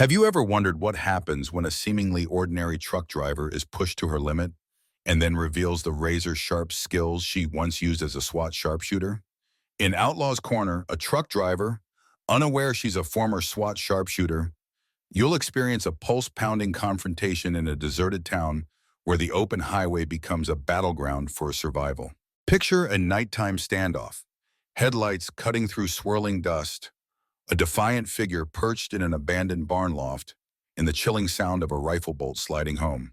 Have you ever wondered what happens when a seemingly ordinary truck driver is pushed to her limit and then reveals the razor-sharp skills she once used as a SWAT sharpshooter? In Outlaws Corner, a truck driver, unaware she's a former SWAT sharpshooter, you'll experience a pulse-pounding confrontation in a deserted town where the open highway becomes a battleground for survival. Picture a nighttime standoff, headlights cutting through swirling dust, a defiant figure perched in an abandoned barn loft, and the chilling sound of a rifle bolt sliding home.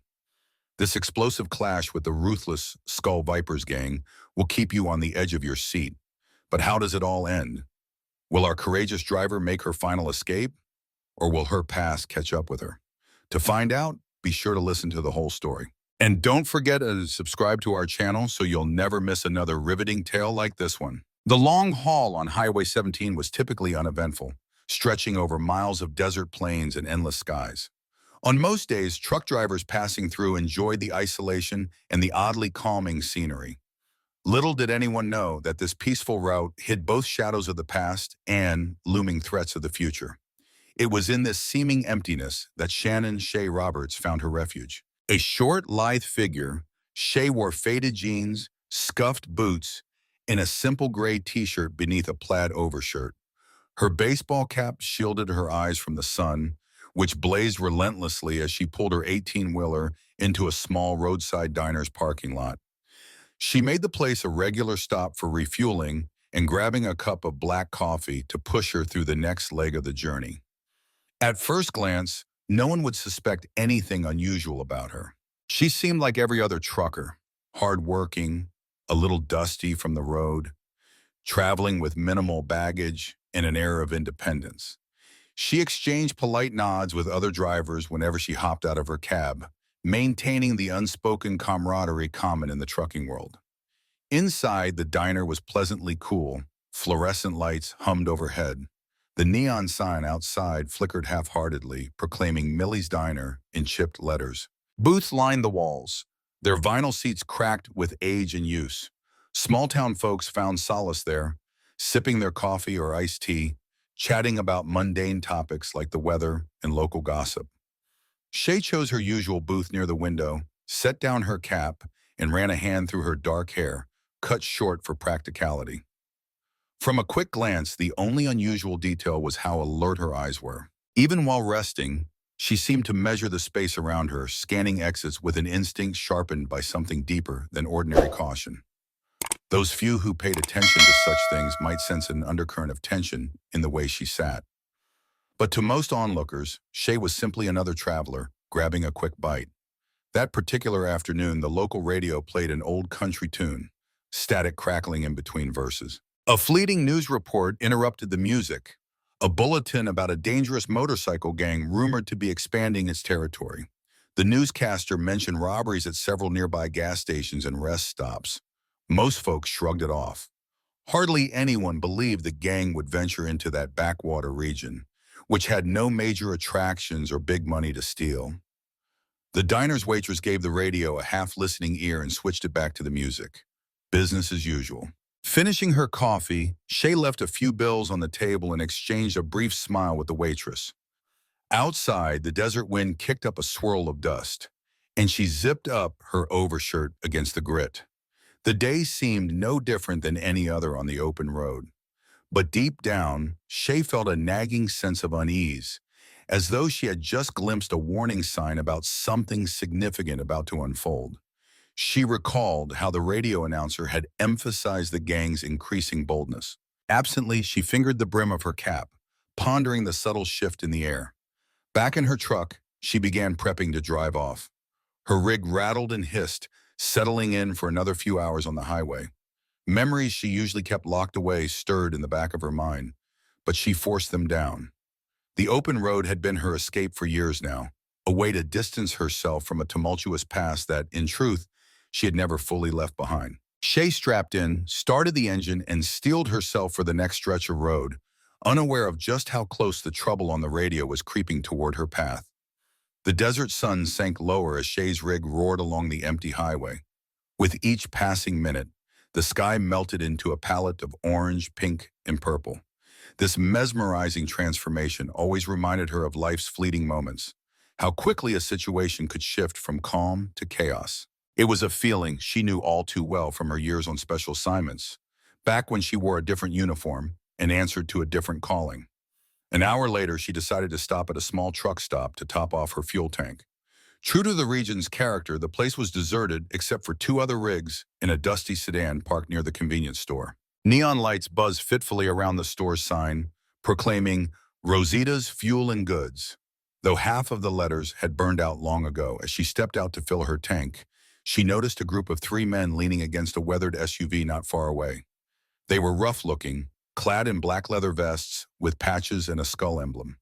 This explosive clash with the ruthless Skull Vipers gang will keep you on the edge of your seat. But how does it all end? Will our courageous driver make her final escape, or will her past catch up with her? To find out, be sure to listen to the whole story. And don't forget to subscribe to our channel so you'll never miss another riveting tale like this one. The long haul on Highway 17 was typically uneventful, stretching over miles of desert plains and endless skies. On most days, truck drivers passing through enjoyed the isolation and the oddly calming scenery. Little did anyone know that this peaceful route hid both shadows of the past and looming threats of the future. It was in this seeming emptiness that Shannon Shay Roberts found her refuge. A short, lithe figure, Shay wore faded jeans, scuffed boots, and a simple gray t-shirt beneath a plaid overshirt. Her baseball cap shielded her eyes from the sun, which blazed relentlessly as she pulled her 18-wheeler into a small roadside diner's parking lot. She made the place a regular stop for refueling and grabbing a cup of black coffee to push her through the next leg of the journey. At first glance, no one would suspect anything unusual about her. She seemed like every other trucker, hardworking, a little dusty from the road, traveling with minimal baggage and an air of independence. She exchanged polite nods with other drivers whenever she hopped out of her cab, maintaining the unspoken camaraderie common in the trucking world. Inside, the diner was pleasantly cool. Fluorescent lights hummed overhead. The neon sign outside flickered half-heartedly, proclaiming Millie's Diner in chipped letters. Booths lined the walls, their vinyl seats cracked with age and use. Small-town folks found solace there, sipping their coffee or iced tea, chatting about mundane topics like the weather and local gossip. Shay chose her usual booth near the window, set down her cap, and ran a hand through her dark hair, cut short for practicality. From a quick glance, the only unusual detail was how alert her eyes were. Even while resting, she seemed to measure the space around her, scanning exits with an instinct sharpened by something deeper than ordinary caution. Those few who paid attention to such things might sense an undercurrent of tension in the way she sat. But to most onlookers, Shay was simply another traveler, grabbing a quick bite. That particular afternoon, the local radio played an old country tune, static crackling in between verses. A fleeting news report interrupted the music, a bulletin about a dangerous motorcycle gang rumored to be expanding its territory. The newscaster mentioned robberies at several nearby gas stations and rest stops. Most folks shrugged it off. Hardly anyone believed the gang would venture into that backwater region, which had no major attractions or big money to steal. The diner's waitress gave the radio a half-listening ear and switched it back to the music. Business as usual. Finishing her coffee, Shay left a few bills on the table and exchanged a brief smile with the waitress. Outside, the desert wind kicked up a swirl of dust, and she zipped up her overshirt against the grit. The day seemed no different than any other on the open road. But deep down, Shay felt a nagging sense of unease, as though she had just glimpsed a warning sign about something significant about to unfold. She recalled how the radio announcer had emphasized the gang's increasing boldness. Absently, she fingered the brim of her cap, pondering the subtle shift in the air. Back in her truck, she began prepping to drive off. Her rig rattled and hissed, settling in for another few hours on the highway. Memories she usually kept locked away stirred in the back of her mind, but she forced them down. The open road had been her escape for years now, a way to distance herself from a tumultuous past that, in truth, she had never fully left behind. Shay strapped in, started the engine, and steeled herself for the next stretch of road, unaware of just how close the trouble on the radio was creeping toward her path. The desert sun sank lower as Shay's rig roared along the empty highway. With each passing minute, the sky melted into a palette of orange, pink, and purple. This mesmerizing transformation always reminded her of life's fleeting moments, how quickly a situation could shift from calm to chaos. It was a feeling she knew all too well from her years on special assignments, back when she wore a different uniform and answered to a different calling. An hour later, she decided to stop at a small truck stop to top off her fuel tank. True to the region's character, the place was deserted except for two other rigs and a dusty sedan parked near the convenience store. Neon lights buzzed fitfully around the store's sign, proclaiming Rosita's Fuel and Goods. Though half of the letters had burned out long ago, as she stepped out to fill her tank, she noticed a group of three men leaning against a weathered SUV not far away. They were rough-looking, clad in black leather vests with patches and a skull emblem.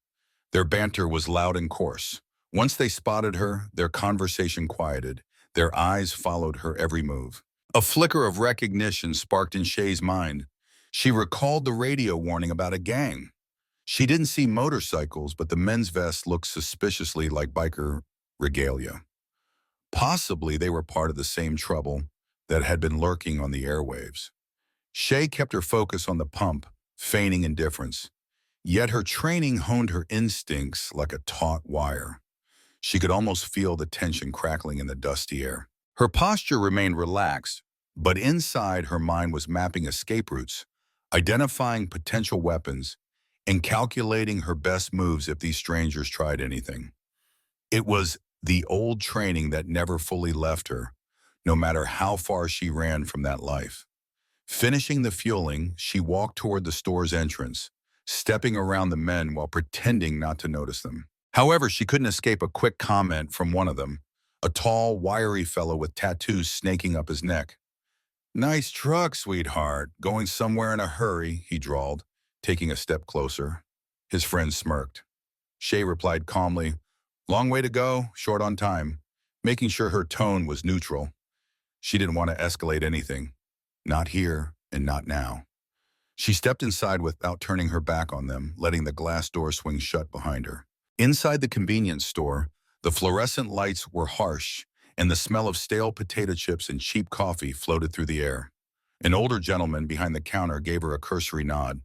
Their banter was loud and coarse. Once they spotted her, their conversation quieted. Their eyes followed her every move. A flicker of recognition sparked in Shay's mind. She recalled the radio warning about a gang. She didn't see motorcycles, but the men's vests looked suspiciously like biker regalia. Possibly they were part of the same trouble that had been lurking on the airwaves. Shay kept her focus on the pump, feigning indifference. Yet her training honed her instincts like a taut wire. She could almost feel the tension crackling in the dusty air. Her posture remained relaxed, but inside her mind was mapping escape routes, identifying potential weapons, and calculating her best moves if these strangers tried anything. It was the old training that never fully left her, no matter how far she ran from that life. Finishing the fueling, she walked toward the store's entrance, stepping around the men while pretending not to notice them. However, she couldn't escape a quick comment from one of them, a tall, wiry fellow with tattoos snaking up his neck. "Nice truck, sweetheart. Going somewhere in a hurry," he drawled, taking a step closer. His friend smirked. Shay replied calmly, "Long way to go, short on time," making sure her tone was neutral. She didn't want to escalate anything. Not here and not now. She stepped inside without turning her back on them, letting the glass door swing shut behind her. Inside the convenience store, the fluorescent lights were harsh, and the smell of stale potato chips and cheap coffee floated through the air. An older gentleman behind the counter gave her a cursory nod.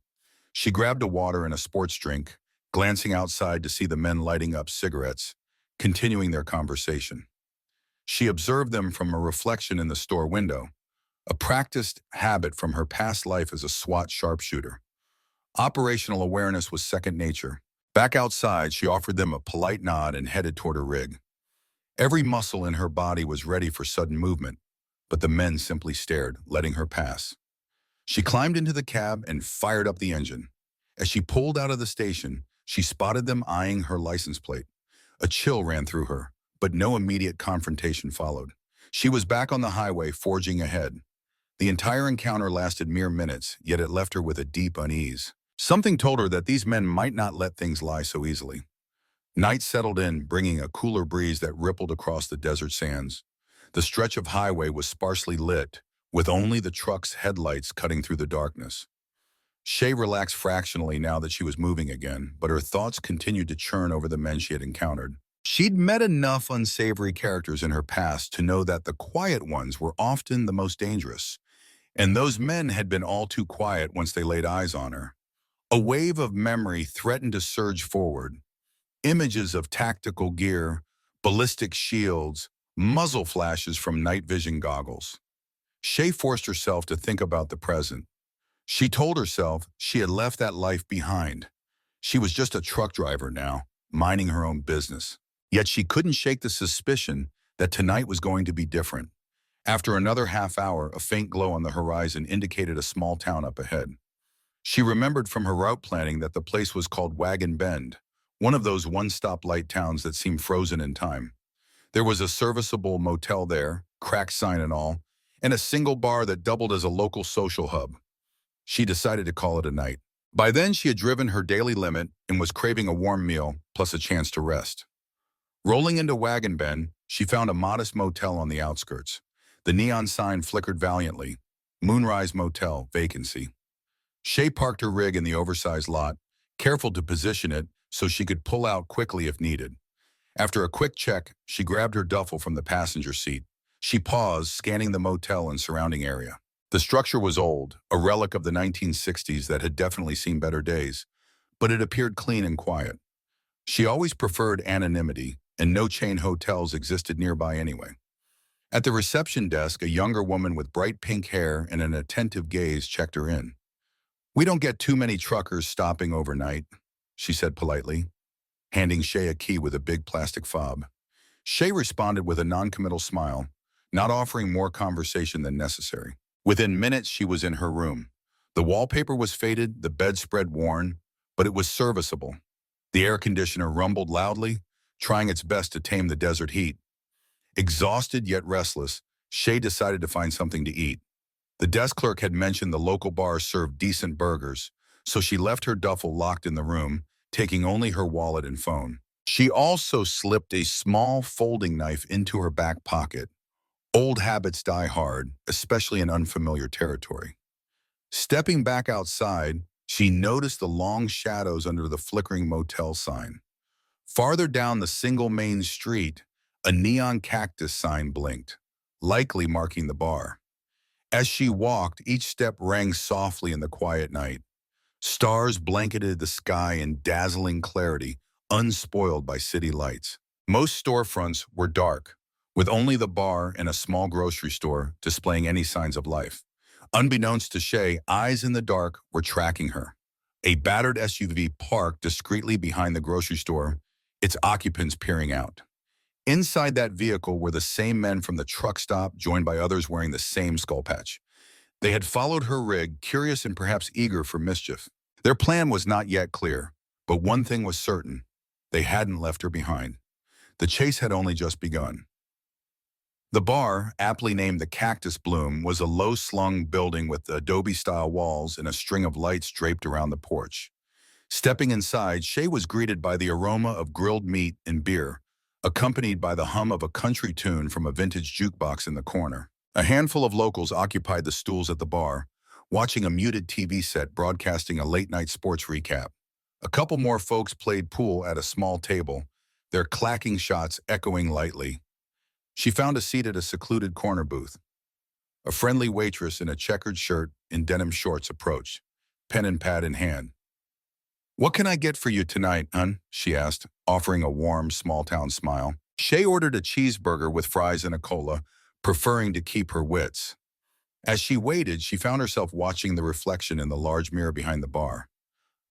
She grabbed a water and a sports drink, glancing outside to see the men lighting up cigarettes, continuing their conversation. She observed them from a reflection in the store window, a practiced habit from her past life as a SWAT sharpshooter. Operational awareness was second nature. Back outside, she offered them a polite nod and headed toward her rig. Every muscle in her body was ready for sudden movement, but the men simply stared, letting her pass. She climbed into the cab and fired up the engine. As she pulled out of the station, she spotted them eyeing her license plate. A chill ran through her, but no immediate confrontation followed. She was back on the highway, forging ahead. The entire encounter lasted mere minutes, yet it left her with a deep unease. Something told her that these men might not let things lie so easily. Night settled in, bringing a cooler breeze that rippled across the desert sands. The stretch of highway was sparsely lit, with only the truck's headlights cutting through the darkness. Shay relaxed fractionally now that she was moving again, but her thoughts continued to churn over the men she had encountered. She'd met enough unsavory characters in her past to know that the quiet ones were often the most dangerous, and those men had been all too quiet once they laid eyes on her. A wave of memory threatened to surge forward. Images of tactical gear, ballistic shields, muzzle flashes from night vision goggles. Shay forced herself to think about the present. She told herself she had left that life behind. She was just a truck driver now, minding her own business. Yet she couldn't shake the suspicion that tonight was going to be different. After another half hour, a faint glow on the horizon indicated a small town up ahead. She remembered from her route planning that the place was called Wagon Bend, one of those one-stop light towns that seemed frozen in time. There was a serviceable motel there, cracked sign and all, and a single bar that doubled as a local social hub. She decided to call it a night. By then, she had driven her daily limit and was craving a warm meal plus a chance to rest. Rolling into Wagon Bend, she found a modest motel on the outskirts. The neon sign flickered valiantly. Moonrise Motel, vacancy. Shay parked her rig in the oversized lot, careful to position it so she could pull out quickly if needed. After a quick check, she grabbed her duffel from the passenger seat. She paused, scanning the motel and surrounding area. The structure was old, a relic of the 1960s that had definitely seen better days, but it appeared clean and quiet. She always preferred anonymity, and no chain hotels existed nearby anyway. At the reception desk, a younger woman with bright pink hair and an attentive gaze checked her in. "We don't get too many truckers stopping overnight," she said politely, handing Shay a key with a big plastic fob. Shay responded with a noncommittal smile, not offering more conversation than necessary. Within minutes, she was in her room. The wallpaper was faded, the bedspread worn, but it was serviceable. The air conditioner rumbled loudly, trying its best to tame the desert heat. Exhausted yet restless, Shay decided to find something to eat. The desk clerk had mentioned the local bar served decent burgers, so she left her duffel locked in the room, taking only her wallet and phone. She also slipped a small folding knife into her back pocket. Old habits die hard, especially in unfamiliar territory. Stepping back outside, she noticed the long shadows under the flickering motel sign. Farther down the single main street, a neon cactus sign blinked, likely marking the bar. As she walked, each step rang softly in the quiet night. Stars blanketed the sky in dazzling clarity, unspoiled by city lights. Most storefronts were dark, with only the bar and a small grocery store displaying any signs of life. Unbeknownst to Shay, eyes in the dark were tracking her. A battered SUV parked discreetly behind the grocery store, its occupants peering out. Inside that vehicle were the same men from the truck stop, joined by others wearing the same skull patch. They had followed her rig, curious and perhaps eager for mischief. Their plan was not yet clear, but one thing was certain. They hadn't left her behind. The chase had only just begun. The bar, aptly named the Cactus Bloom, was a low-slung building with adobe-style walls and a string of lights draped around the porch. Stepping inside, Shay was greeted by the aroma of grilled meat and beer, accompanied by the hum of a country tune from a vintage jukebox in the corner. A handful of locals occupied the stools at the bar, watching a muted TV set broadcasting a late-night sports recap. A couple more folks played pool at a small table, their clacking shots echoing lightly. She found a seat at a secluded corner booth. A friendly waitress in a checkered shirt and denim shorts approached, pen and pad in hand. "What can I get for you tonight, hun?" she asked, offering a warm, small-town smile. Shay ordered a cheeseburger with fries and a cola, preferring to keep her wits. As she waited, she found herself watching the reflection in the large mirror behind the bar.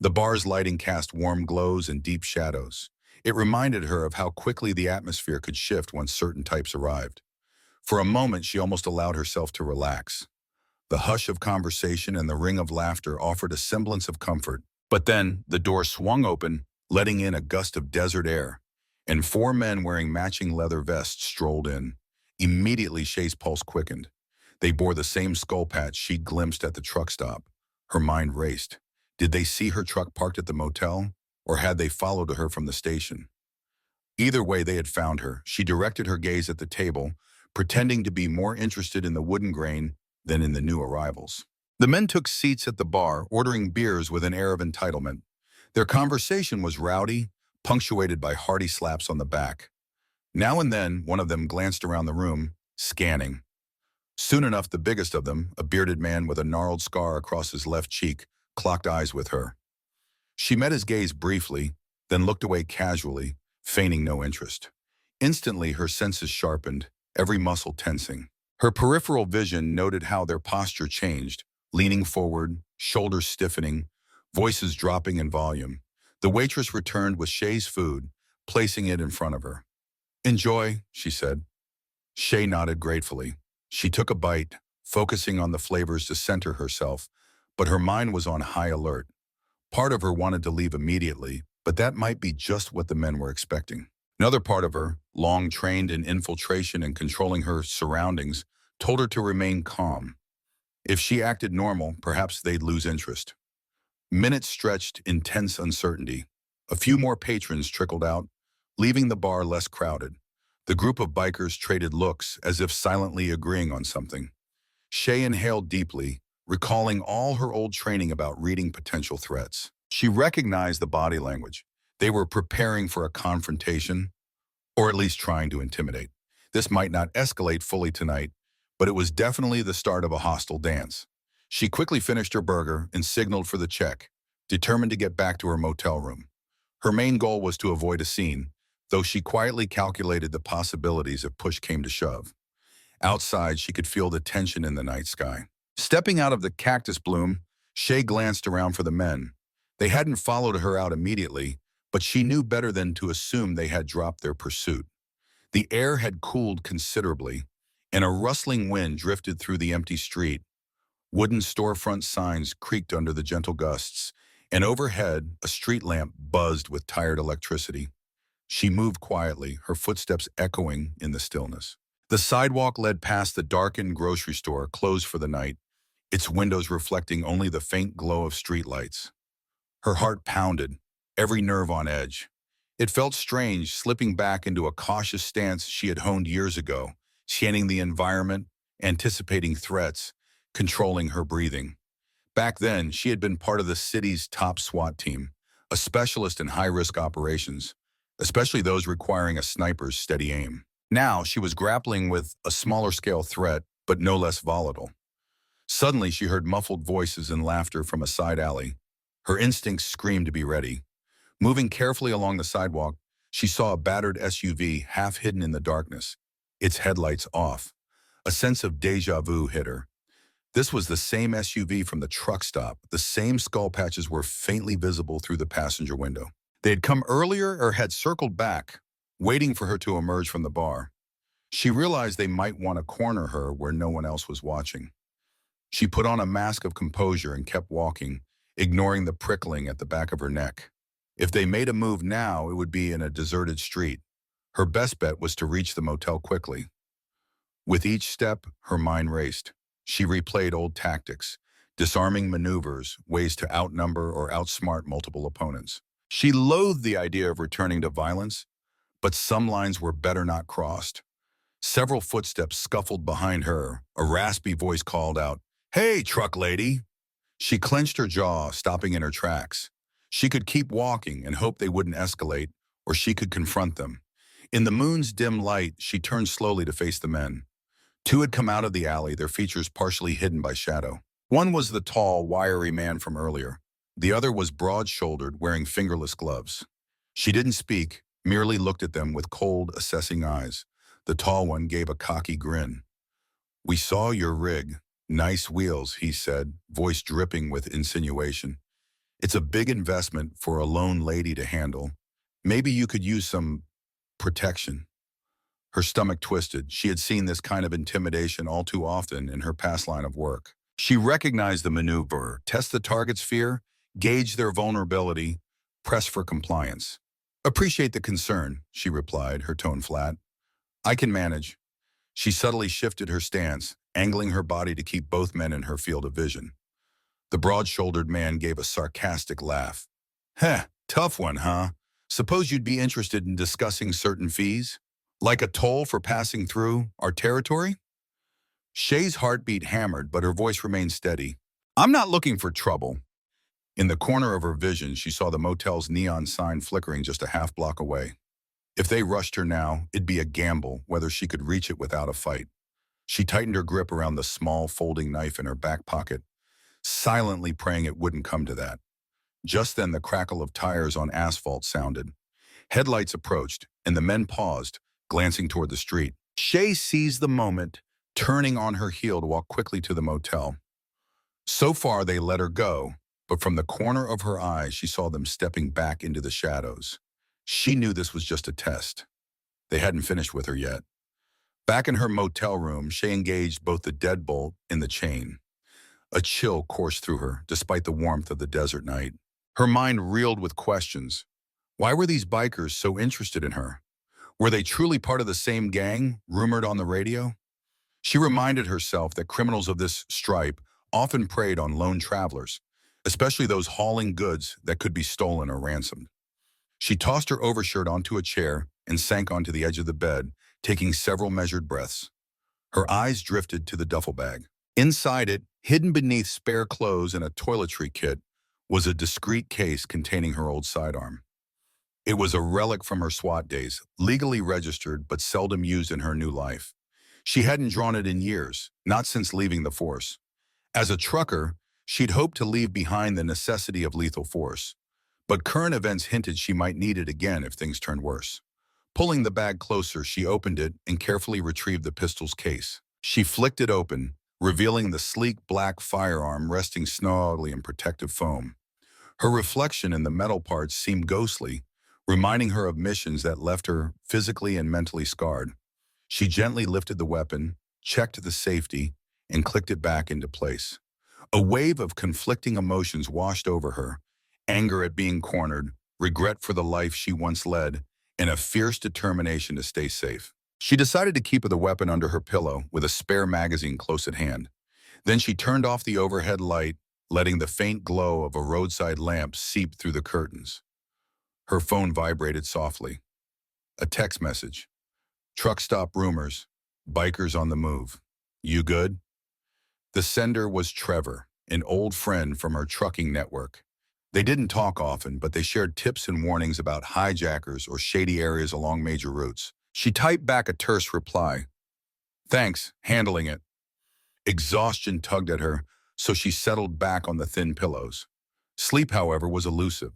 The bar's lighting cast warm glows and deep shadows. It reminded her of how quickly the atmosphere could shift once certain types arrived. For a moment, she almost allowed herself to relax. The hush of conversation and the ring of laughter offered a semblance of comfort. But then, the door swung open, letting in a gust of desert air, and four men wearing matching leather vests strolled in. Immediately, Shay's pulse quickened. They bore the same skull patch she'd glimpsed at the truck stop. Her mind raced. Did they see her truck parked at the motel, or had they followed her from the station? Either way, they had found her. She directed her gaze at the table, pretending to be more interested in the wooden grain than in the new arrivals. The men took seats at the bar, ordering beers with an air of entitlement. Their conversation was rowdy, punctuated by hearty slaps on the back. Now and then, one of them glanced around the room, scanning. Soon enough, the biggest of them, a bearded man with a gnarled scar across his left cheek, clocked eyes with her. She met his gaze briefly, then looked away casually, feigning no interest. Instantly, her senses sharpened, every muscle tensing. Her peripheral vision noted how their posture changed, leaning forward, shoulders stiffening, voices dropping in volume. The waitress returned with Shay's food, placing it in front of her. "Enjoy," she said. Shay nodded gratefully. She took a bite, focusing on the flavors to center herself, but her mind was on high alert. Part of her wanted to leave immediately, but that might be just what the men were expecting. Another part of her, long trained in infiltration and controlling her surroundings, told her to remain calm. If she acted normal, perhaps they'd lose interest. Minutes stretched in tense uncertainty. A few more patrons trickled out, leaving the bar less crowded. The group of bikers traded looks, as if silently agreeing on something. Shay inhaled deeply, recalling all her old training about reading potential threats. She recognized the body language. They were preparing for a confrontation, or at least trying to intimidate. This might not escalate fully tonight, but it was definitely the start of a hostile dance. She quickly finished her burger and signaled for the check, determined to get back to her motel room. Her main goal was to avoid a scene, though she quietly calculated the possibilities if push came to shove. Outside, she could feel the tension in the night sky. Stepping out of the cactus bloom, Shay glanced around for the men. They hadn't followed her out immediately, but she knew better than to assume they had dropped their pursuit. The air had cooled considerably, and a rustling wind drifted through the empty street. Wooden storefront signs creaked under the gentle gusts, and overhead, a street lamp buzzed with tired electricity. She moved quietly, her footsteps echoing in the stillness. The sidewalk led past the darkened grocery store, closed for the night, its windows reflecting only the faint glow of streetlights. Her heart pounded, every nerve on edge. It felt strange, slipping back into a cautious stance she had honed years ago, scanning the environment, anticipating threats, controlling her breathing. Back then, she had been part of the city's top SWAT team, a specialist in high-risk operations, especially those requiring a sniper's steady aim. Now, she was grappling with a smaller-scale threat, but no less volatile. Suddenly, she heard muffled voices and laughter from a side alley. Her instincts screamed to be ready. Moving carefully along the sidewalk, she saw a battered SUV half hidden in the darkness, its headlights off. A sense of déjà vu hit her. This was the same SUV from the truck stop. The same skull patches were faintly visible through the passenger window. They had come earlier or had circled back, waiting for her to emerge from the bar. She realized they might want to corner her where no one else was watching. She put on a mask of composure and kept walking, ignoring the prickling at the back of her neck. If they made a move now, it would be in a deserted street. Her best bet was to reach the motel quickly. With each step, her mind raced. She replayed old tactics, disarming maneuvers, ways to outnumber or outsmart multiple opponents. She loathed the idea of returning to violence, but some lines were better not crossed. Several footsteps scuffled behind her. A raspy voice called out, "Hey, truck lady!" She clenched her jaw, stopping in her tracks. She could keep walking and hope they wouldn't escalate, or she could confront them. In the moon's dim light, she turned slowly to face the men. Two had come out of the alley, their features partially hidden by shadow. One was the tall, wiry man from earlier. The other was broad-shouldered, wearing fingerless gloves. She didn't speak, merely looked at them with cold, assessing eyes. The tall one gave a cocky grin. "We saw your rig. Nice wheels," he said, voice dripping with insinuation. "It's a big investment for a lone lady to handle. Maybe you could use some protection." Her stomach twisted. She had seen this kind of intimidation all too often in her past line of work. She recognized the maneuver: test the target's fear, gauge their vulnerability, press for compliance. "Appreciate the concern," she replied, her tone flat. "I can manage." She subtly shifted her stance, angling her body to keep both men in her field of vision. The broad-shouldered man gave a sarcastic laugh. "Heh, tough one, huh? Suppose you'd be interested in discussing certain fees? Like a toll for passing through our territory?" Shay's heartbeat hammered, but her voice remained steady. "I'm not looking for trouble." In the corner of her vision, she saw the motel's neon sign flickering just a half block away. If they rushed her now, it'd be a gamble whether she could reach it without a fight. She tightened her grip around the small folding knife in her back pocket, silently praying it wouldn't come to that. Just then, the crackle of tires on asphalt sounded. Headlights approached, and the men paused, glancing toward the street. Shay seized the moment, turning on her heel to walk quickly to the motel. So far, they let her go, but from the corner of her eye, she saw them stepping back into the shadows. She knew this was just a test. They hadn't finished with her yet. Back in her motel room, Shay engaged both the deadbolt and the chain. A chill coursed through her, despite the warmth of the desert night. Her mind reeled with questions. Why were these bikers so interested in her? Were they truly part of the same gang, rumored on the radio? She reminded herself that criminals of this stripe often preyed on lone travelers, especially those hauling goods that could be stolen or ransomed. She tossed her overshirt onto a chair and sank onto the edge of the bed, taking several measured breaths. Her eyes drifted to the duffel bag. Inside it, hidden beneath spare clothes and a toiletry kit, was a discreet case containing her old sidearm. It was a relic from her SWAT days, legally registered but seldom used in her new life. She hadn't drawn it in years, not since leaving the force. As a trucker, she'd hoped to leave behind the necessity of lethal force, but current events hinted she might need it again if things turned worse. Pulling the bag closer, she opened it and carefully retrieved the pistol's case. She flicked it open, revealing the sleek black firearm resting snugly in protective foam. Her reflection in the metal parts seemed ghostly, reminding her of missions that left her physically and mentally scarred. She gently lifted the weapon, checked the safety, and clicked it back into place. A wave of conflicting emotions washed over her: anger at being cornered, regret for the life she once led, and a fierce determination to stay safe. She decided to keep the weapon under her pillow with a spare magazine close at hand. Then she turned off the overhead light, letting the faint glow of a roadside lamp seep through the curtains. Her phone vibrated softly. A text message. Truck stop rumors. Bikers on the move. You good? The sender was Trevor, an old friend from her trucking network. They didn't talk often, but they shared tips and warnings about hijackers or shady areas along major routes. She typed back a terse reply. Thanks, handling it. Exhaustion tugged at her, so she settled back on the thin pillows. Sleep, however, was elusive.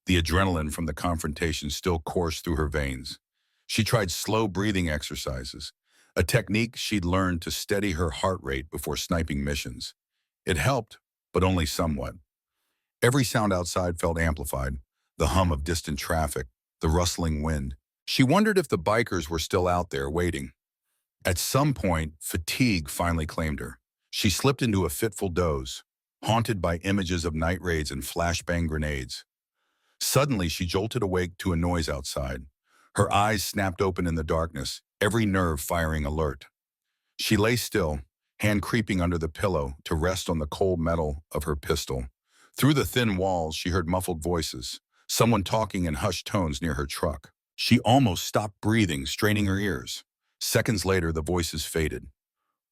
The adrenaline from the confrontation still coursed through her veins. She tried slow breathing exercises, a technique she'd learned to steady her heart rate before sniping missions. It helped, but only somewhat. Every sound outside felt amplified: the hum of distant traffic, the rustling wind. She wondered if the bikers were still out there waiting. At some point, fatigue finally claimed her. She slipped into a fitful doze, haunted by images of night raids and flashbang grenades. Suddenly, she jolted awake to a noise outside. Her eyes snapped open in the darkness, every nerve firing alert. She lay still, hand creeping under the pillow to rest on the cold metal of her pistol. Through the thin walls, she heard muffled voices, someone talking in hushed tones near her truck. She almost stopped breathing, straining her ears. Seconds later, the voices faded.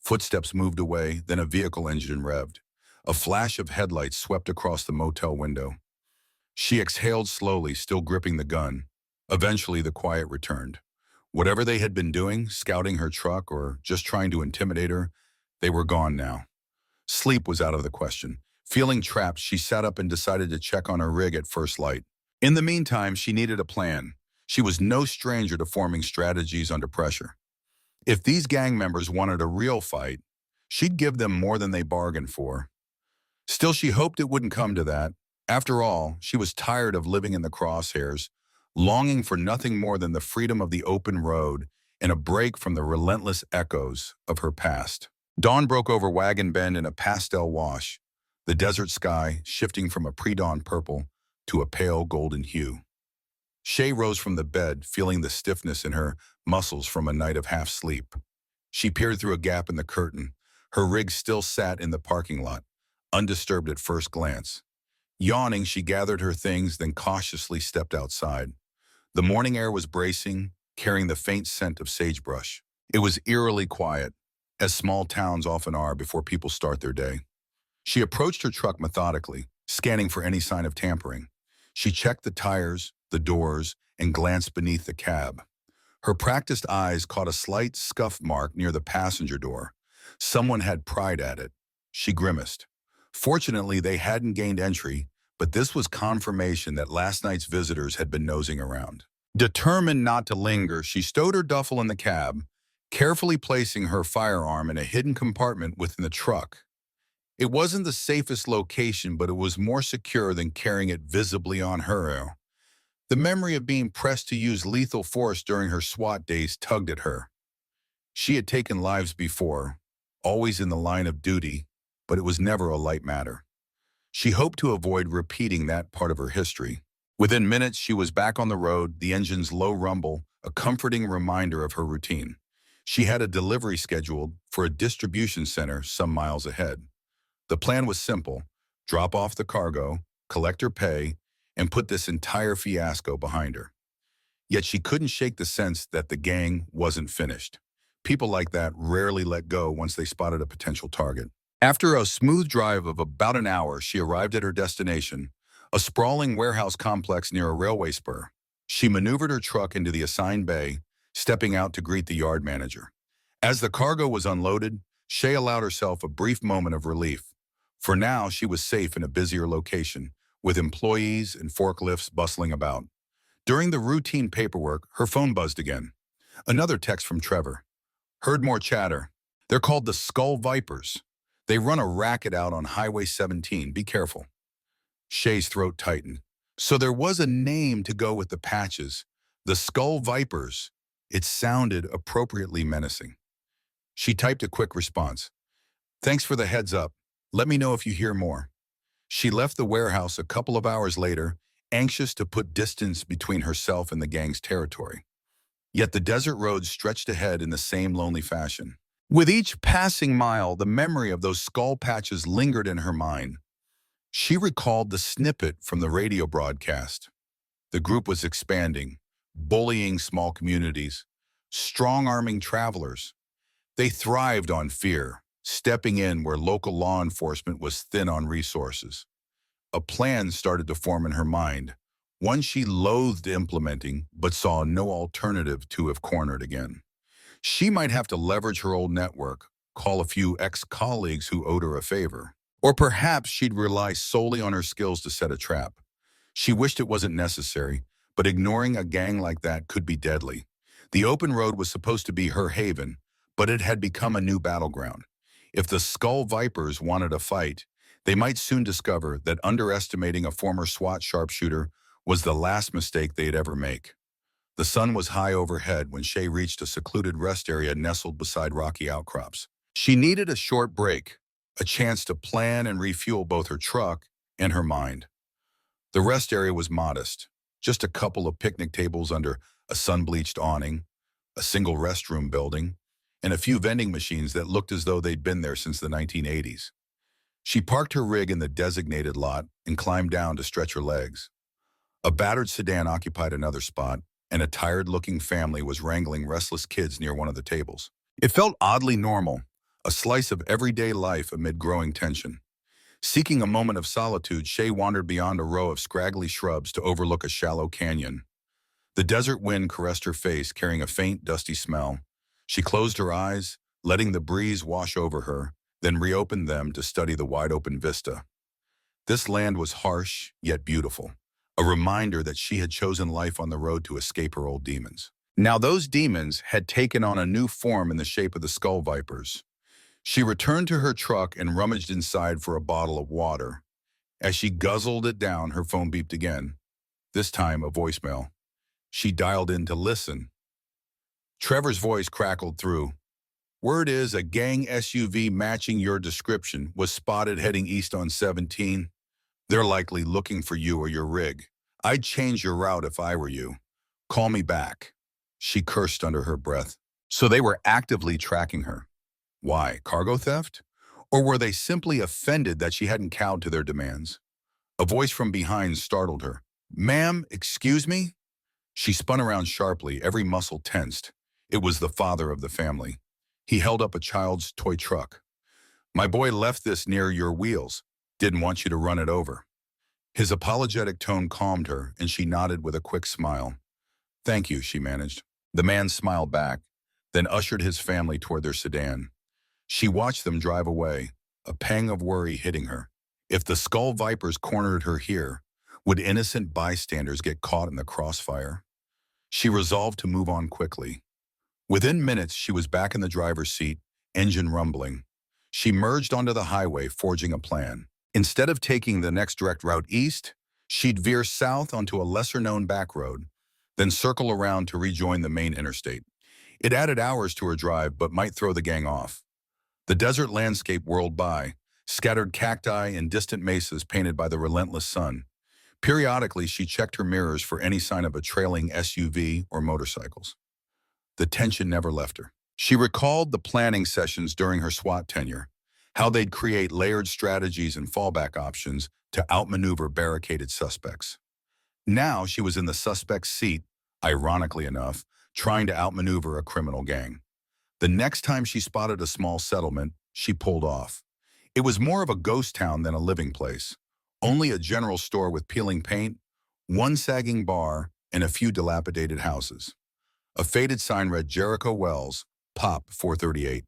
Footsteps moved away, then a vehicle engine revved. A flash of headlights swept across the motel window. She exhaled slowly, still gripping the gun. Eventually, the quiet returned. Whatever they had been doing, scouting her truck or just trying to intimidate her, they were gone now. Sleep was out of the question. Feeling trapped, she sat up and decided to check on her rig at first light. In the meantime, she needed a plan. She was no stranger to forming strategies under pressure. If these gang members wanted a real fight, she'd give them more than they bargained for. Still, she hoped it wouldn't come to that. After all, she was tired of living in the crosshairs, longing for nothing more than the freedom of the open road and a break from the relentless echoes of her past. Dawn broke over Wagon Bend in a pastel wash, the desert sky shifting from a pre-dawn purple to a pale golden hue. Shay rose from the bed, feeling the stiffness in her muscles from a night of half-sleep. She peered through a gap in the curtain. Her rig still sat in the parking lot, undisturbed at first glance. Yawning, she gathered her things, then cautiously stepped outside. The morning air was bracing, carrying the faint scent of sagebrush. It was eerily quiet, as small towns often are before people start their day. She approached her truck methodically, scanning for any sign of tampering. She checked the tires, the doors, and glanced beneath the cab. Her practiced eyes caught a slight scuff mark near the passenger door. Someone had pried at it. She grimaced. Fortunately, they hadn't gained entry, but this was confirmation that last night's visitors had been nosing around. Determined not to linger, she stowed her duffel in the cab, carefully placing her firearm in a hidden compartment within the truck. It wasn't the safest location, but it was more secure than carrying it visibly on her. The memory of being pressed to use lethal force during her SWAT days tugged at her. She had taken lives before, always in the line of duty, but it was never a light matter. She hoped to avoid repeating that part of her history. Within minutes, she was back on the road, the engine's low rumble, a comforting reminder of her routine. She had a delivery scheduled for a distribution center some miles ahead. The plan was simple: drop off the cargo, collect her pay, and put this entire fiasco behind her. Yet she couldn't shake the sense that the gang wasn't finished. People like that rarely let go once they spotted a potential target. After a smooth drive of about an hour, she arrived at her destination, a sprawling warehouse complex near a railway spur. She maneuvered her truck into the assigned bay, stepping out to greet the yard manager. As the cargo was unloaded, Shay allowed herself a brief moment of relief. For now, she was safe in a busier location, with employees and forklifts bustling about. During the routine paperwork, her phone buzzed again. Another text from Trevor. Heard more chatter. They're called the Skull Vipers. They run a racket out on Highway 17. Be careful. Shay's throat tightened. So there was a name to go with the patches. The Skull Vipers. It sounded appropriately menacing. She typed a quick response. Thanks for the heads up. Let me know if you hear more. She left the warehouse a couple of hours later, anxious to put distance between herself and the gang's territory. Yet the desert road stretched ahead in the same lonely fashion. With each passing mile, the memory of those skull patches lingered in her mind. She recalled the snippet from the radio broadcast. The group was expanding, bullying small communities, strong-arming travelers. They thrived on fear, stepping in where local law enforcement was thin on resources. A plan started to form in her mind, one she loathed implementing but saw no alternative to if cornered again. She might have to leverage her old network, call a few ex-colleagues who owed her a favor. Or perhaps she'd rely solely on her skills to set a trap. She wished it wasn't necessary, but ignoring a gang like that could be deadly. The open road was supposed to be her haven, but it had become a new battleground. If the Skull Vipers wanted a fight, they might soon discover that underestimating a former SWAT sharpshooter was the last mistake they'd ever make. The sun was high overhead when Shay reached a secluded rest area nestled beside rocky outcrops. She needed a short break, a chance to plan and refuel both her truck and her mind. The rest area was modest, just a couple of picnic tables under a sun-bleached awning, a single restroom building, and a few vending machines that looked as though they'd been there since the 1980s. She parked her rig in the designated lot and climbed down to stretch her legs. A battered sedan occupied another spot, and a tired-looking family was wrangling restless kids near one of the tables. It felt oddly normal, a slice of everyday life amid growing tension. Seeking a moment of solitude, Shay wandered beyond a row of scraggly shrubs to overlook a shallow canyon. The desert wind caressed her face, carrying a faint, dusty smell. She closed her eyes, letting the breeze wash over her, then reopened them to study the wide-open vista. This land was harsh, yet beautiful, a reminder that she had chosen life on the road to escape her old demons. Now those demons had taken on a new form in the shape of the Skull Vipers. She returned to her truck and rummaged inside for a bottle of water. As she guzzled it down, her phone beeped again, this time a voicemail. She dialed in to listen. Trevor's voice crackled through. Word is a gang SUV matching your description was spotted heading east on 17. They're likely looking for you or your rig. I'd change your route if I were you. Call me back. She cursed under her breath. So they were actively tracking her. Why, cargo theft? Or were they simply offended that she hadn't cowed to their demands? A voice from behind startled her. Ma'am, excuse me? She spun around sharply, every muscle tensed. It was the father of the family. He held up a child's toy truck. My boy left this near your wheels. Didn't want you to run it over. His apologetic tone calmed her, and she nodded with a quick smile. Thank you, she managed. The man smiled back, then ushered his family toward their sedan. She watched them drive away, a pang of worry hitting her. If the Skull Vipers cornered her here, would innocent bystanders get caught in the crossfire? She resolved to move on quickly. Within minutes, she was back in the driver's seat, engine rumbling. She merged onto the highway, forging a plan. Instead of taking the next direct route east, she'd veer south onto a lesser-known back road, then circle around to rejoin the main interstate. It added hours to her drive, but might throw the gang off. The desert landscape whirled by, scattered cacti and distant mesas painted by the relentless sun. Periodically, she checked her mirrors for any sign of a trailing SUV or motorcycles. The tension never left her. She recalled the planning sessions during her SWAT tenure, how they'd create layered strategies and fallback options to outmaneuver barricaded suspects. Now she was in the suspect's seat, ironically enough, trying to outmaneuver a criminal gang. The next time she spotted a small settlement, she pulled off. It was more of a ghost town than a living place. Only a general store with peeling paint, one sagging bar, and a few dilapidated houses. A faded sign read Jericho Wells, Pop 438.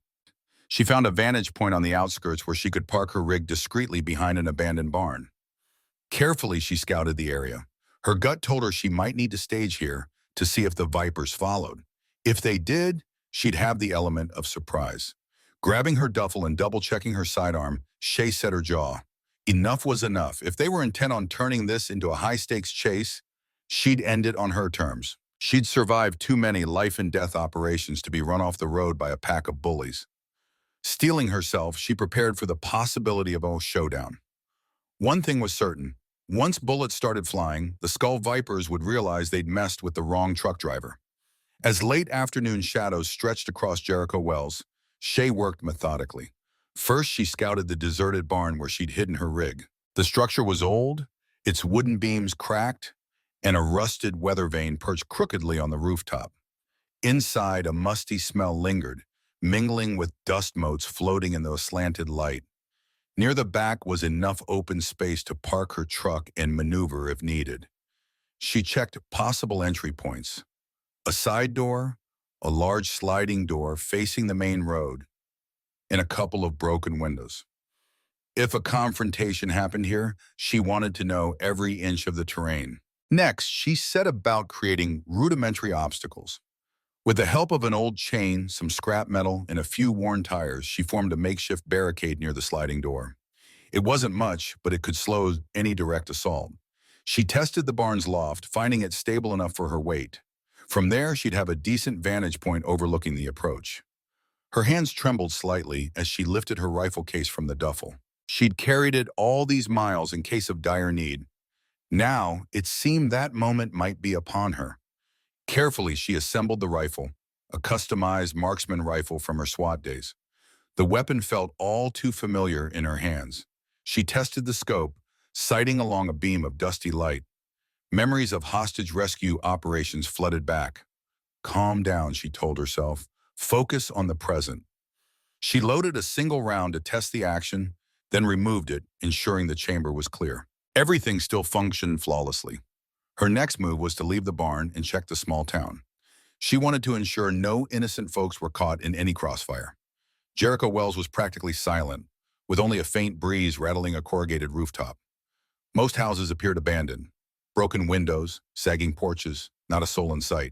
She found a vantage point on the outskirts where she could park her rig discreetly behind an abandoned barn. Carefully, she scouted the area. Her gut told her she might need to stage here to see if the Vipers followed. If they did, she'd have the element of surprise. Grabbing her duffel and double-checking her sidearm, Shay set her jaw. Enough was enough. If they were intent on turning this into a high-stakes chase, she'd end it on her terms. She'd survived too many life-and-death operations to be run off the road by a pack of bullies. Steeling herself, she prepared for the possibility of a showdown. One thing was certain. Once bullets started flying, the Skull Vipers would realize they'd messed with the wrong truck driver. As late afternoon shadows stretched across Jericho Wells, Shay worked methodically. First, she scouted the deserted barn where she'd hidden her rig. The structure was old, its wooden beams cracked, and a rusted weather vane perched crookedly on the rooftop. Inside, a musty smell lingered, mingling with dust motes floating in the slanted light. Near the back was enough open space to park her truck and maneuver if needed. She checked possible entry points. A side door, a large sliding door facing the main road, and a couple of broken windows. If a confrontation happened here, she wanted to know every inch of the terrain. Next, she set about creating rudimentary obstacles. With the help of an old chain, some scrap metal, and a few worn tires, she formed a makeshift barricade near the sliding door. It wasn't much, but it could slow any direct assault. She tested the barn's loft, finding it stable enough for her weight. From there, she'd have a decent vantage point overlooking the approach. Her hands trembled slightly as she lifted her rifle case from the duffel. She'd carried it all these miles in case of dire need. Now, it seemed that moment might be upon her. Carefully, she assembled the rifle, a customized marksman rifle from her SWAT days. The weapon felt all too familiar in her hands. She tested the scope, sighting along a beam of dusty light. Memories of hostage rescue operations flooded back. Calm down, she told herself. Focus on the present. She loaded a single round to test the action, then removed it, ensuring the chamber was clear. Everything still functioned flawlessly. Her next move was to leave the barn and check the small town. She wanted to ensure no innocent folks were caught in any crossfire. Jericho Wells was practically silent, with only a faint breeze rattling a corrugated rooftop. Most houses appeared abandoned. Broken windows, sagging porches, not a soul in sight.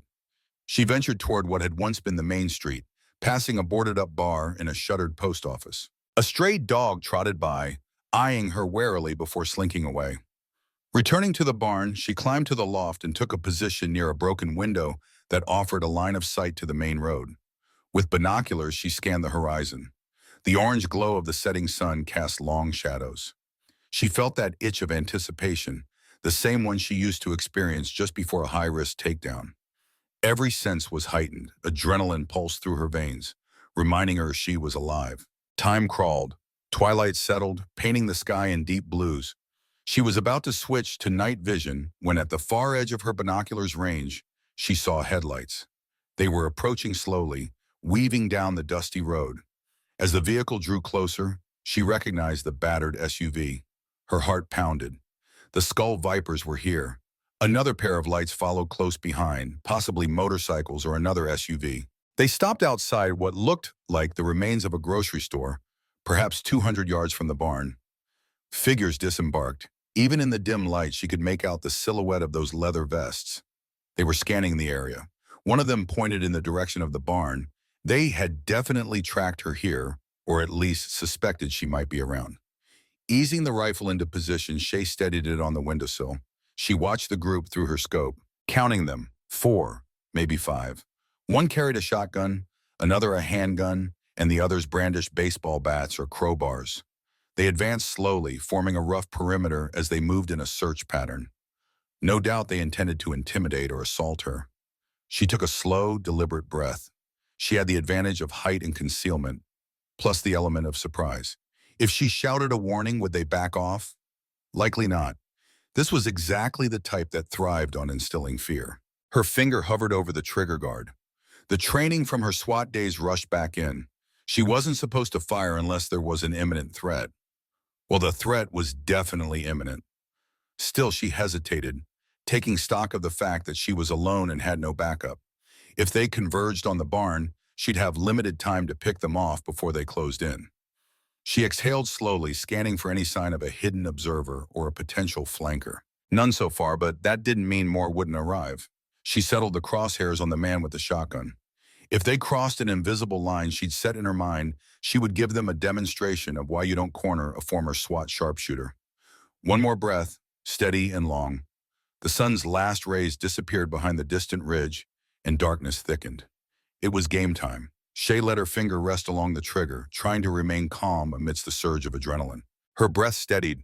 She ventured toward what had once been the main street, passing a boarded-up bar and a shuttered post office. A stray dog trotted by, eyeing her warily before slinking away. Returning to the barn, she climbed to the loft and took a position near a broken window that offered a line of sight to the main road. With binoculars, she scanned the horizon. The orange glow of the setting sun cast long shadows. She felt that itch of anticipation, the same one she used to experience just before a high-risk takedown. Every sense was heightened, adrenaline pulsed through her veins, reminding her she was alive. Time crawled. Twilight settled, painting the sky in deep blues. She was about to switch to night vision when at the far edge of her binoculars range, she saw headlights. They were approaching slowly, weaving down the dusty road. As the vehicle drew closer, she recognized the battered SUV. Her heart pounded. The Skull Vipers were here. Another pair of lights followed close behind, possibly motorcycles or another SUV. They stopped outside what looked like the remains of a grocery store, perhaps 200 yards from the barn. Figures disembarked. Even in the dim light, she could make out the silhouette of those leather vests. They were scanning the area. One of them pointed in the direction of the barn. They had definitely tracked her here, or at least suspected she might be around. Easing the rifle into position, Shay steadied it on the windowsill. She watched the group through her scope, counting them, 4, maybe 5. One carried a shotgun, another a handgun, and the others brandished baseball bats or crowbars. They advanced slowly, forming a rough perimeter as they moved in a search pattern. No doubt they intended to intimidate or assault her. She took a slow, deliberate breath. She had the advantage of height and concealment, plus the element of surprise. If she shouted a warning, would they back off? Likely not. This was exactly the type that thrived on instilling fear. Her finger hovered over the trigger guard. The training from her SWAT days rushed back in. She wasn't supposed to fire unless there was an imminent threat. Well, the threat was definitely imminent. Still, she hesitated, taking stock of the fact that she was alone and had no backup. If they converged on the barn, she'd have limited time to pick them off before they closed in. She exhaled slowly, scanning for any sign of a hidden observer or a potential flanker. None so far, but that didn't mean more wouldn't arrive. She settled the crosshairs on the man with the shotgun. If they crossed an invisible line she'd set in her mind, she would give them a demonstration of why you don't corner a former SWAT sharpshooter. One more breath, steady and long. The sun's last rays disappeared behind the distant ridge, and darkness thickened. It was game time. Shay let her finger rest along the trigger, trying to remain calm amidst the surge of adrenaline. Her breath steadied,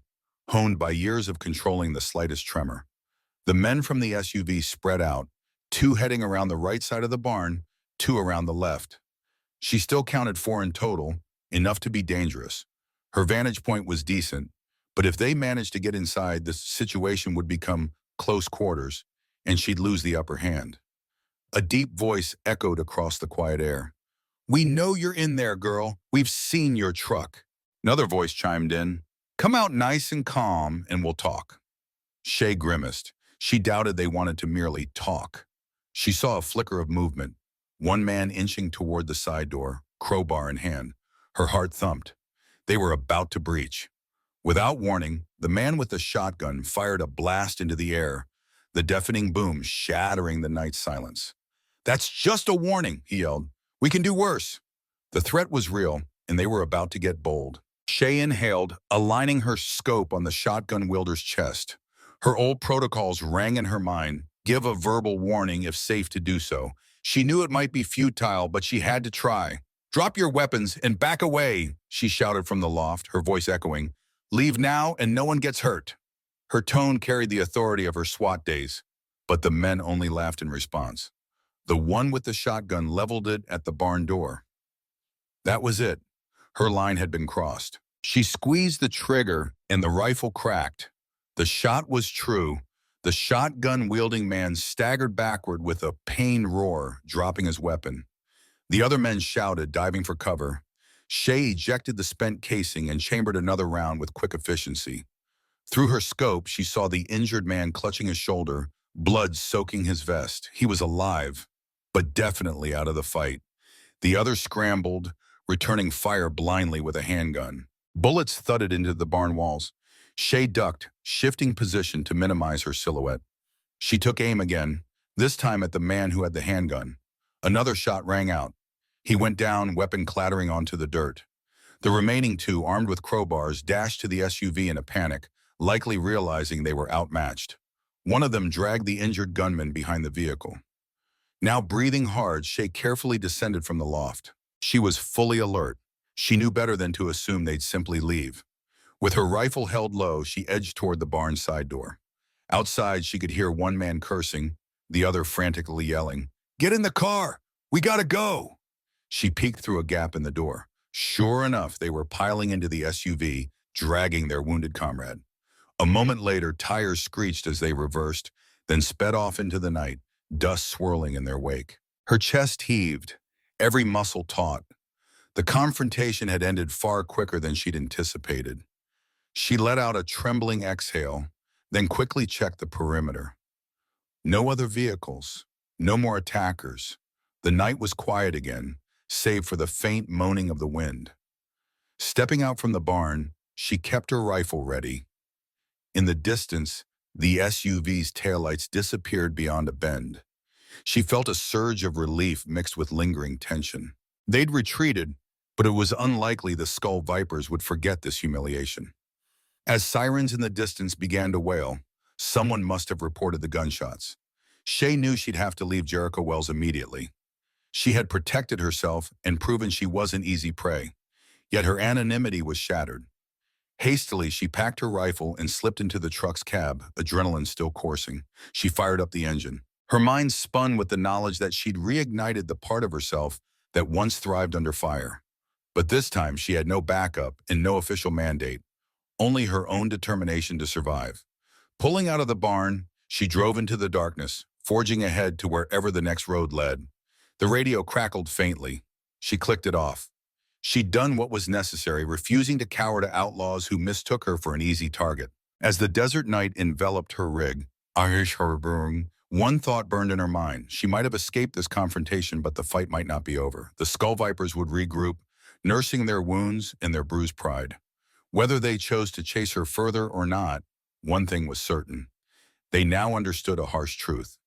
honed by years of controlling the slightest tremor. The men from the SUV spread out, two heading around the right side of the barn, two around the left. She still counted four in total, enough to be dangerous. Her vantage point was decent, but if they managed to get inside, the situation would become close quarters, and she'd lose the upper hand. A deep voice echoed across the quiet air. "We know you're in there, girl. We've seen your truck." Another voice chimed in. "Come out nice and calm, and we'll talk." Shay grimaced. She doubted they wanted to merely talk. She saw a flicker of movement, one man inching toward the side door, crowbar in hand. Her heart thumped. They were about to breach. Without warning, the man with the shotgun fired a blast into the air, the deafening boom shattering the night silence. "That's just a warning," he yelled. "We can do worse." The threat was real, and they were about to get bold. Shay inhaled, aligning her scope on the shotgun wielder's chest. Her old protocols rang in her mind. Give a verbal warning if safe to do so. She knew it might be futile, but she had to try. "Drop your weapons and back away," she shouted from the loft, her voice echoing. "Leave now and no one gets hurt." Her tone carried the authority of her SWAT days, but the men only laughed in response. The one with the shotgun leveled it at the barn door. That was it. Her line had been crossed. She squeezed the trigger and the rifle cracked. The shot was true. The shotgun-wielding man staggered backward with a pained roar, dropping his weapon. The other men shouted, diving for cover. Shay ejected the spent casing and chambered another round with quick efficiency. Through her scope, she saw the injured man clutching his shoulder, blood soaking his vest. He was alive, but definitely out of the fight. The other scrambled, returning fire blindly with a handgun. Bullets thudded into the barn walls. Shay ducked, shifting position to minimize her silhouette. She took aim again, this time at the man who had the handgun. Another shot rang out. He went down, weapon clattering onto the dirt. The remaining two, armed with crowbars, dashed to the SUV in a panic, likely realizing they were outmatched. One of them dragged the injured gunman behind the vehicle. Now breathing hard, Shay carefully descended from the loft. She was fully alert. She knew better than to assume they'd simply leave. With her rifle held low, she edged toward the barn side door. Outside, she could hear one man cursing, the other frantically yelling, "Get in the car! We gotta go!" She peeked through a gap in the door. Sure enough, they were piling into the SUV, dragging their wounded comrade. A moment later, tires screeched as they reversed, then sped off into the night, dust swirling in their wake. Her chest heaved, every muscle taut. The confrontation had ended far quicker than she'd anticipated. She let out a trembling exhale, then quickly checked the perimeter. No other vehicles, no more attackers. The night was quiet again, save for the faint moaning of the wind. Stepping out from the barn, she kept her rifle ready. In the distance, the SUV's taillights disappeared beyond a bend. She felt a surge of relief mixed with lingering tension. They'd retreated, but it was unlikely the Skull Vipers would forget this humiliation. As sirens in the distance began to wail, someone must have reported the gunshots. Shay knew she'd have to leave Jericho Wells immediately. She had protected herself and proven she wasn't easy prey, yet her anonymity was shattered. Hastily, she packed her rifle and slipped into the truck's cab, adrenaline still coursing. She fired up the engine. Her mind spun with the knowledge that she'd reignited the part of herself that once thrived under fire. But this time, she had no backup and no official mandate, only her own determination to survive. Pulling out of the barn, she drove into the darkness, forging ahead to wherever the next road led. The radio crackled faintly. She clicked it off. She'd done what was necessary, refusing to cower to outlaws who mistook her for an easy target. As the desert night enveloped her rig, Irish Harbor One thought burned in her mind. She might have escaped this confrontation, but the fight might not be over. The Skull Vipers would regroup, nursing their wounds and their bruised pride. Whether they chose to chase her further or not, one thing was certain. They now understood a harsh truth.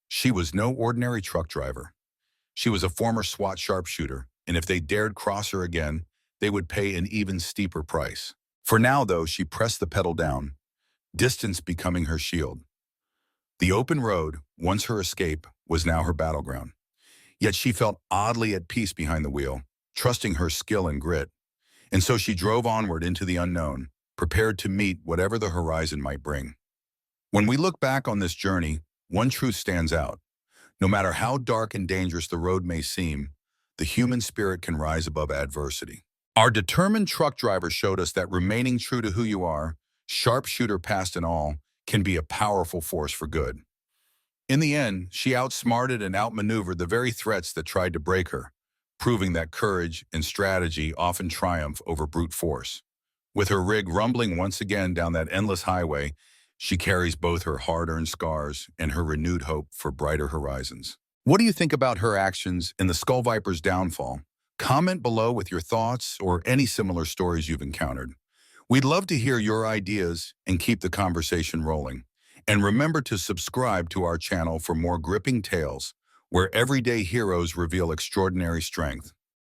She was no ordinary truck driver. She was a former SWAT sharpshooter, and if they dared cross her again, they would pay an even steeper price. For now, though, she pressed the pedal down, distance becoming her shield. The open road, once her escape, was now her battleground. Yet she felt oddly at peace behind the wheel, trusting her skill and grit. And so she drove onward into the unknown, prepared to meet whatever the horizon might bring. When we look back on this journey, one truth stands out. No matter how dark and dangerous the road may seem, the human spirit can rise above adversity. Our determined truck driver showed us that remaining true to who you are, sharpshooter past and all, can be a powerful force for good. In the end, she outsmarted and outmaneuvered the very threats that tried to break her, proving that courage and strategy often triumph over brute force. With her rig rumbling once again down that endless highway, she carries both her hard-earned scars and her renewed hope for brighter horizons. What do you think about her actions in the Skull Viper's downfall? Comment below with your thoughts or any similar stories you've encountered. We'd love to hear your ideas and keep the conversation rolling. And remember to subscribe to our channel for more gripping tales where everyday heroes reveal extraordinary strength.